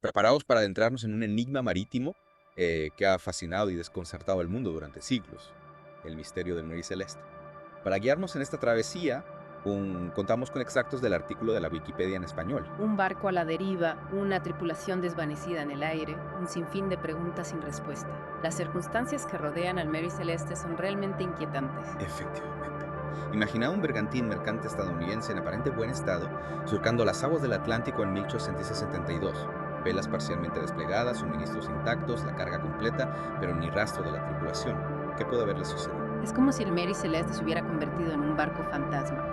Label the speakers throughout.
Speaker 1: preparados para adentrarnos en un enigma marítimo que ha fascinado y desconcertado al mundo durante siglos, el misterio del Mary Celeste. Para guiarnos en esta travesía, contamos con extractos del artículo de la Wikipedia en español.
Speaker 2: Un barco a la deriva, una tripulación desvanecida en el aire, un sinfín de preguntas sin respuesta. Las circunstancias que rodean al Mary Celeste son realmente inquietantes.
Speaker 1: Efectivamente. Imagina un bergantín mercante estadounidense en aparente buen estado, surcando las aguas del Atlántico en 1872. Velas parcialmente desplegadas, suministros intactos, la carga completa, pero ni rastro de la tripulación. ¿Qué puede haberle sucedido?
Speaker 2: Es como si el Mary Celeste se hubiera convertido en un barco fantasma,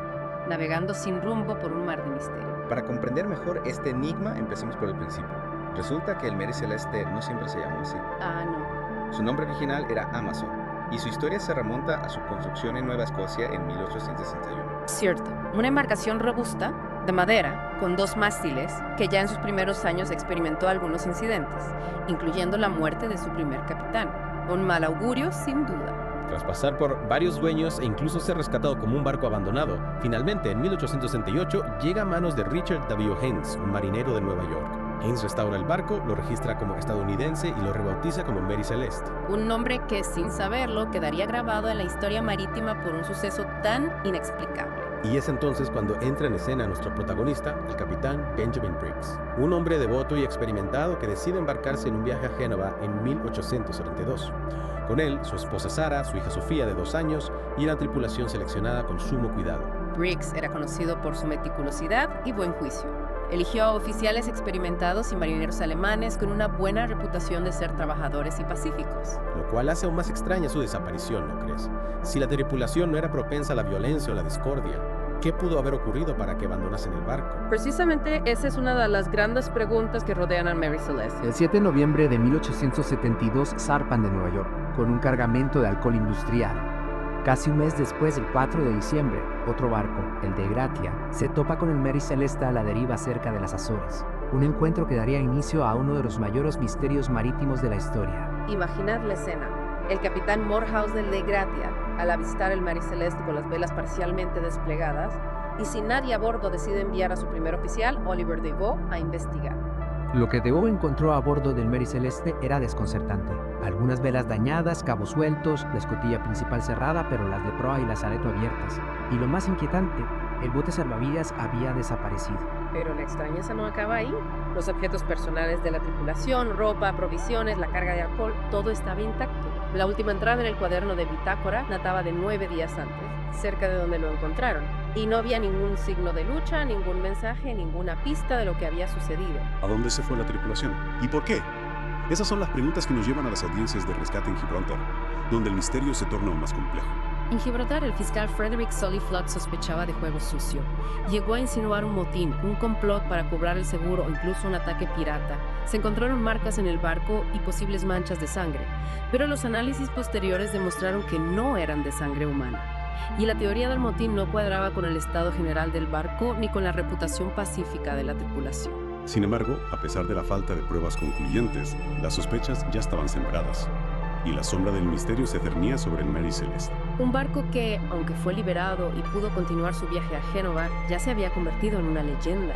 Speaker 2: navegando sin rumbo por un mar de misterio.
Speaker 1: Para comprender mejor este enigma, empecemos por el principio. Resulta que el Mary Celeste no siempre se llamó así.
Speaker 2: No.
Speaker 1: Su nombre original era Amazon, y su historia se remonta a su construcción en Nueva Escocia en 1861.
Speaker 2: Cierto, una embarcación robusta, de madera, con 2 mástiles, que ya en sus primeros años experimentó algunos incidentes, incluyendo la muerte de su primer capitán. Un mal augurio, sin duda.
Speaker 3: Tras pasar por varios dueños e incluso ser rescatado como un barco abandonado, finalmente en 1868 llega a manos de Richard W. Haynes, un marinero de Nueva York. Haynes restaura el barco, lo registra como estadounidense y lo rebautiza como Mary Celeste.
Speaker 2: Un nombre que, sin saberlo, quedaría grabado en la historia marítima por un suceso tan inexplicable.
Speaker 3: Y es entonces cuando entra en escena nuestro protagonista, el capitán Benjamin Briggs, un hombre devoto y experimentado que decide embarcarse en un viaje a Génova en 1872. Con él, su esposa Sara, su hija Sofía de 2 años y la tripulación seleccionada con sumo cuidado.
Speaker 2: Briggs era conocido por su meticulosidad y buen juicio. Eligió a oficiales experimentados y marineros alemanes con una buena reputación de ser trabajadores y pacíficos.
Speaker 3: Lo cual hace aún más extraña su desaparición, ¿no crees? Si la tripulación no era propensa a la violencia o la discordia, ¿qué pudo haber ocurrido para que abandonasen el barco?
Speaker 2: Precisamente esa es una de las grandes preguntas que rodean a Mary Celeste.
Speaker 4: El 7 de noviembre de 1872 zarpan de Nueva York con un cargamento de alcohol industrial. Casi un mes después, el 4 de diciembre, otro barco, el de Gratia, se topa con el Mary Celeste a la deriva cerca de las Azores. Un encuentro que daría inicio a uno de los mayores misterios marítimos de la historia.
Speaker 2: Imaginad la escena. El capitán Morehouse del de Gratia, al avistar el Mary Celeste con las velas parcialmente desplegadas, y sin nadie a bordo decide enviar a su primer oficial, Oliver Deveau, a investigar.
Speaker 4: Lo que Deveau encontró a bordo del Mary Celeste era desconcertante. Algunas velas dañadas, cabos sueltos, la escotilla principal cerrada, pero las de proa y las aleto abiertas. Y lo más inquietante, el bote salvavidas había desaparecido.
Speaker 2: Pero la extrañeza no acaba ahí. Los objetos personales de la tripulación, ropa, provisiones, la carga de alcohol, todo estaba intacto. La última entrada en el cuaderno de bitácora databa de 9 días antes, cerca de donde lo encontraron. Y no había ningún signo de lucha, ningún mensaje, ninguna pista de lo que había sucedido.
Speaker 5: ¿A dónde se fue la tripulación? ¿Y por qué? Esas son las preguntas que nos llevan a las audiencias de rescate en Gibraltar, donde el misterio se torna aún más complejo.
Speaker 2: En Gibraltar, el fiscal Frederick Solly Flood sospechaba de juego sucio. Llegó a insinuar un motín, un complot para cobrar el seguro o incluso un ataque pirata. Se encontraron marcas en el barco y posibles manchas de sangre, pero los análisis posteriores demostraron que no eran de sangre humana. Y la teoría del motín no cuadraba con el estado general del barco ni con la reputación pacífica de la tripulación.
Speaker 5: Sin embargo, a pesar de la falta de pruebas concluyentes, las sospechas ya estaban sembradas, y la sombra del misterio se cernía sobre el Mary Celeste.
Speaker 2: Un barco que, aunque fue liberado y pudo continuar su viaje a Génova, ya se había convertido en una leyenda.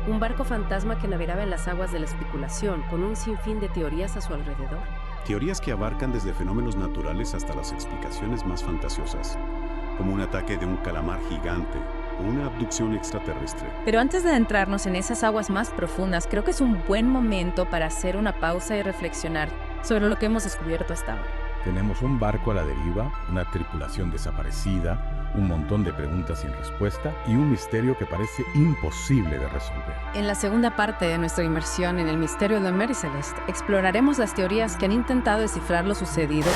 Speaker 2: Un barco fantasma que navegaba en las aguas de la especulación, con un sinfín de teorías a su alrededor.
Speaker 5: Teorías que abarcan desde fenómenos naturales hasta las explicaciones más fantasiosas, como un ataque de un calamar gigante o una abducción extraterrestre.
Speaker 6: Pero antes de adentrarnos en esas aguas más profundas, creo que es un buen momento para hacer una pausa y reflexionar sobre lo que hemos descubierto hasta ahora.
Speaker 7: Tenemos un barco a la deriva, una tripulación desaparecida, un montón de preguntas sin respuesta y un misterio que parece imposible de resolver.
Speaker 6: En la segunda parte de nuestra inmersión en el misterio de Mary Celeste, exploraremos las teorías que han intentado descifrar lo sucedido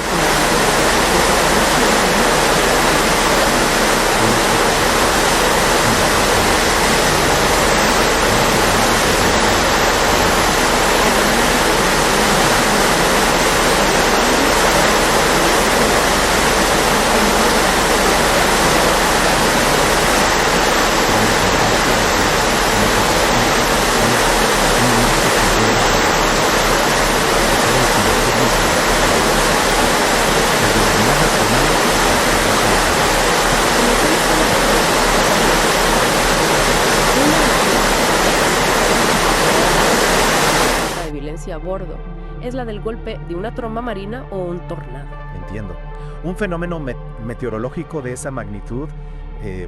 Speaker 2: violencia a bordo es la del golpe de una tromba marina o un tornado.
Speaker 8: Entiendo. Un fenómeno meteorológico de esa magnitud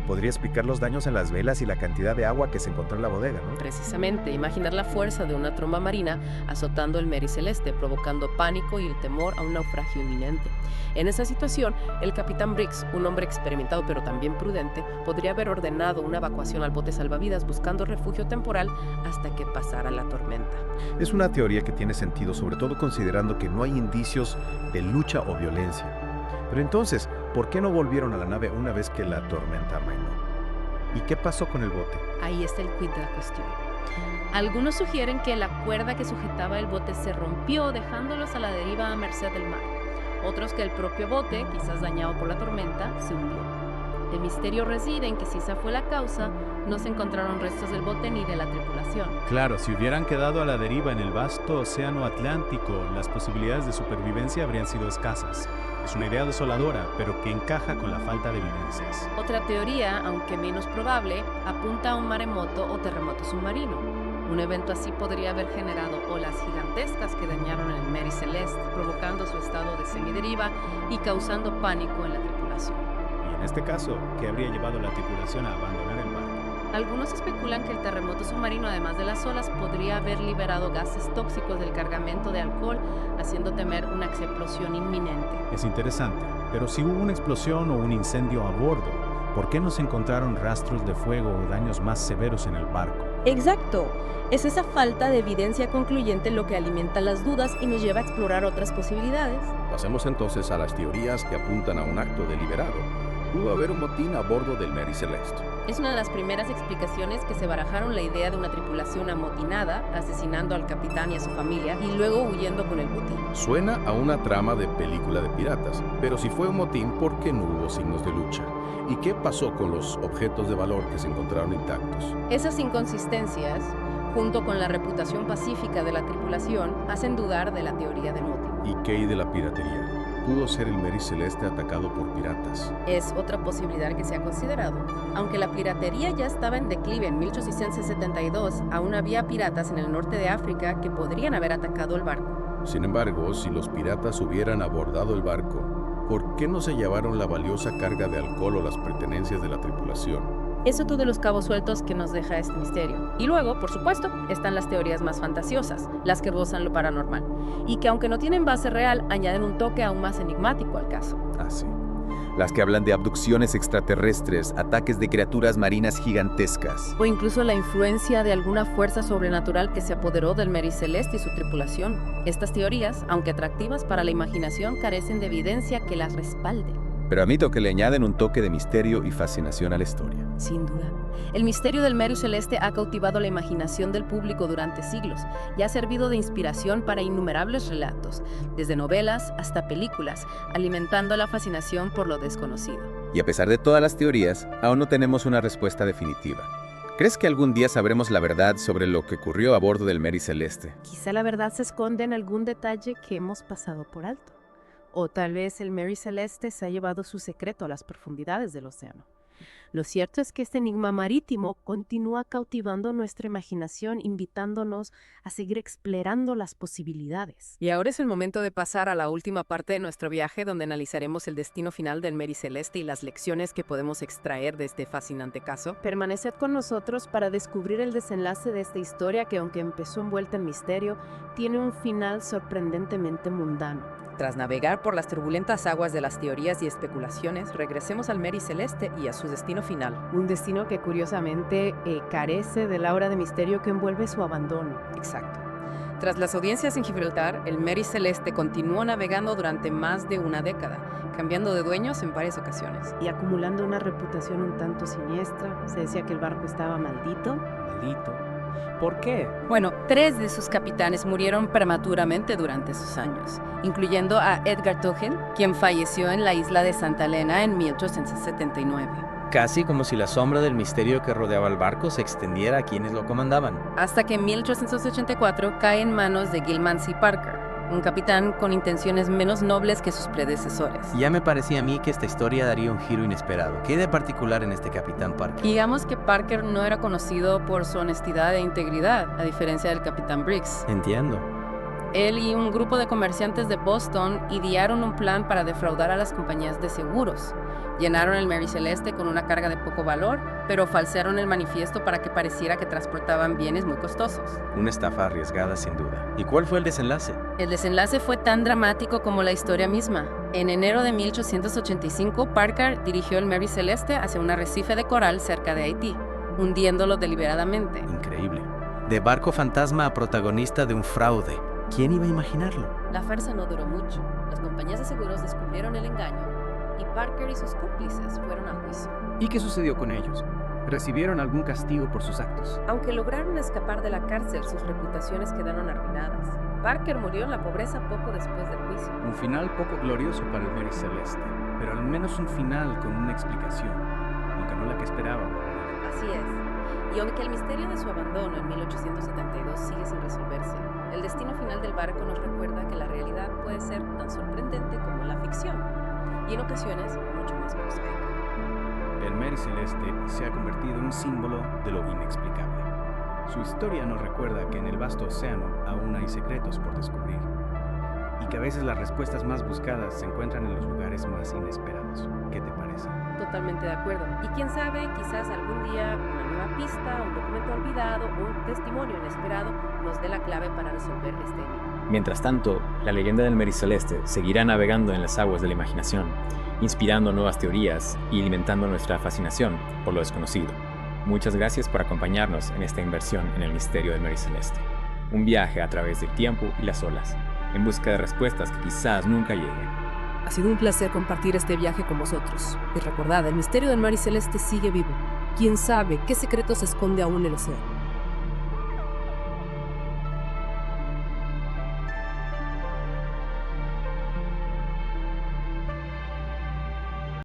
Speaker 8: podría explicar los daños en las velas y la cantidad de agua que se encontró en la bodega, ¿no?
Speaker 2: Precisamente, imaginar la fuerza de una tromba marina azotando el Mary Celeste, provocando pánico y el temor a un naufragio inminente. En esa situación, el capitán Briggs, un hombre experimentado pero también prudente, podría haber ordenado una evacuación al bote salvavidas buscando refugio temporal hasta que pasara la tormenta.
Speaker 8: Es una teoría que tiene sentido, sobre todo considerando que no hay indicios de lucha o violencia. Pero entonces, ¿por qué no volvieron a la nave una vez que la tormenta amainó? ¿Y qué pasó con el bote?
Speaker 2: Ahí está el quid de la cuestión. Algunos sugieren que la cuerda que sujetaba el bote se rompió, dejándolos a la deriva a merced del mar. Otros que el propio bote, quizás dañado por la tormenta, se hundió. El misterio reside en que si esa fue la causa, no se encontraron restos del bote ni de la tripulación.
Speaker 9: Claro, si hubieran quedado a la deriva en el vasto océano Atlántico, las posibilidades de supervivencia habrían sido escasas. Es una idea desoladora, pero que encaja con la falta de evidencias.
Speaker 2: Otra teoría, aunque menos probable, apunta a un maremoto o terremoto submarino. Un evento así podría haber generado olas gigantescas que dañaron el Mary Celeste, provocando su estado de semideriva y causando pánico en la tripulación.
Speaker 9: Y en este caso, ¿qué habría llevado a la tripulación a abandonar el barco?
Speaker 2: Algunos especulan que el terremoto submarino, además de las olas, podría haber liberado gases tóxicos del cargamento de alcohol, haciendo temer una explosión inminente.
Speaker 9: Es interesante, pero si hubo una explosión o un incendio a bordo, ¿por qué no se encontraron rastros de fuego o daños más severos en el barco?
Speaker 10: Exacto. Es esa falta de evidencia concluyente lo que alimenta las dudas y nos lleva a explorar otras posibilidades.
Speaker 11: Pasemos entonces a las teorías que apuntan a un acto deliberado. Pudo haber un motín a bordo del Mary Celeste.
Speaker 2: Es una de las primeras explicaciones que se barajaron la idea de una tripulación amotinada, asesinando al capitán y a su familia y luego huyendo con el botín.
Speaker 11: Suena a una trama de película de piratas, pero si fue un motín, ¿por qué no hubo signos de lucha? ¿Y qué pasó con los objetos de valor que se encontraron intactos?
Speaker 2: Esas inconsistencias, junto con la reputación pacífica de la tripulación, hacen dudar de la teoría del motín.
Speaker 11: ¿Y qué hay de la piratería? ¿Pudo ser el Mary Celeste atacado por piratas?
Speaker 2: Es otra posibilidad que se ha considerado. Aunque la piratería ya estaba en declive en 1872, aún había piratas en el norte de África que podrían haber atacado el barco.
Speaker 11: Sin embargo, si los piratas hubieran abordado el barco, ¿por qué no se llevaron la valiosa carga de alcohol o las pertenencias de la tripulación?
Speaker 2: Es otro de los cabos sueltos que nos deja este misterio. Y luego, por supuesto, están las teorías más fantasiosas, las que rozan lo paranormal, y que aunque no tienen base real, añaden un toque aún más enigmático al caso.
Speaker 1: Ah, sí. Las que hablan de abducciones extraterrestres, ataques de criaturas marinas gigantescas.
Speaker 2: O incluso la influencia de alguna fuerza sobrenatural que se apoderó del Mary Celeste y su tripulación. Estas teorías, aunque atractivas para la imaginación, carecen de evidencia que las respalde.
Speaker 1: Pero admito que le añaden un toque de misterio y fascinación a la historia.
Speaker 2: Sin duda. El misterio del Mary Celeste ha cautivado la imaginación del público durante siglos y ha servido de inspiración para innumerables relatos, desde novelas hasta películas, alimentando la fascinación por lo desconocido.
Speaker 1: Y a pesar de todas las teorías, aún no tenemos una respuesta definitiva. ¿Crees que algún día sabremos la verdad sobre lo que ocurrió a bordo del Mary Celeste?
Speaker 2: Quizá la verdad se esconde en algún detalle que hemos pasado por alto. O tal vez el Mary Celeste se ha llevado su secreto a las profundidades del océano. Lo cierto es que este enigma marítimo continúa cautivando nuestra imaginación, invitándonos a seguir explorando las posibilidades. Y ahora es el momento de pasar a la última parte de nuestro viaje, donde analizaremos el destino final del Mary Celeste y las lecciones que podemos extraer de este fascinante caso. Permaneced con nosotros para descubrir el desenlace de esta historia que, aunque empezó envuelta en misterio, tiene un final sorprendentemente mundano. Tras navegar por las turbulentas aguas de las teorías y especulaciones, regresemos al Mary Celeste y a su destino final. Un destino que curiosamente carece del aura de misterio que envuelve su abandono. Exacto. Tras las audiencias en Gibraltar, el Mary Celeste continuó navegando durante más de una década, cambiando de dueños en varias ocasiones. Y acumulando una reputación un tanto siniestra. Se decía que el barco estaba maldito.
Speaker 8: Maldito. ¿Por qué?
Speaker 2: Bueno, 3 de sus capitanes murieron prematuramente durante esos años, incluyendo a Edgar Tuchel, quien falleció en la isla de Santa Elena en 1879.
Speaker 12: Casi como si la sombra del misterio que rodeaba el barco se extendiera a quienes lo comandaban.
Speaker 2: Hasta que en 1884 cae en manos de Gilman C. Parker, un capitán con intenciones menos nobles que sus predecesores.
Speaker 12: Ya me parecía a mí que esta historia daría un giro inesperado. ¿Qué de particular en este capitán Parker?
Speaker 2: Digamos que Parker no era conocido por su honestidad e integridad, a diferencia del capitán Briggs.
Speaker 12: Entiendo.
Speaker 2: Él y un grupo de comerciantes de Boston idearon un plan para defraudar a las compañías de seguros. Llenaron el Mary Celeste con una carga de poco valor, pero falsearon el manifiesto para que pareciera que transportaban bienes muy costosos.
Speaker 12: Una estafa arriesgada sin duda. ¿Y cuál fue el desenlace?
Speaker 2: El desenlace fue tan dramático como la historia misma. En enero de 1885, Parker dirigió el Mary Celeste hacia un arrecife de coral cerca de Haití, hundiéndolo deliberadamente.
Speaker 12: Increíble. De barco fantasma a protagonista de un fraude. ¿Quién iba a imaginarlo?
Speaker 2: La farsa no duró mucho. Las compañías de seguros descubrieron el engaño y Parker y sus cómplices fueron a juicio.
Speaker 13: ¿Y qué sucedió con ellos? ¿Recibieron algún castigo por sus actos?
Speaker 2: Aunque lograron escapar de la cárcel, sus reputaciones quedaron arruinadas. Parker murió en la pobreza poco después del juicio.
Speaker 13: Un final poco glorioso para el Mary Celeste, pero al menos un final con una explicación, aunque no la que esperábamos.
Speaker 2: Así es. Y aunque el misterio de su abandono en 1872 sigue sin resolverse, el destino final del barco nos recuerda que la realidad puede ser tan sorprendente como la ficción, y en ocasiones mucho más prosaica.
Speaker 13: El Mary Celeste se ha convertido en un símbolo de lo inexplicable. Su historia nos recuerda que en el vasto océano aún hay secretos por descubrir, y que a veces las respuestas más buscadas se encuentran en los lugares más inesperados. ¿Qué te parece?
Speaker 2: Totalmente de acuerdo. Y quién sabe, quizás algún día una nueva pista, un documento olvidado o un testimonio inesperado nos dé la clave para resolver este enigma.
Speaker 14: Mientras tanto, la leyenda del Mary Celeste seguirá navegando en las aguas de la imaginación, inspirando nuevas teorías y alimentando nuestra fascinación por lo desconocido. Muchas gracias por acompañarnos en esta inmersión en el misterio del Mary Celeste. Un viaje a través del tiempo y las olas, en busca de respuestas que quizás nunca lleguen.
Speaker 15: Ha sido un placer compartir este viaje con vosotros. Y recordad, el misterio del Mary Celeste sigue vivo. ¿Quién sabe qué secreto se esconde aún en el océano?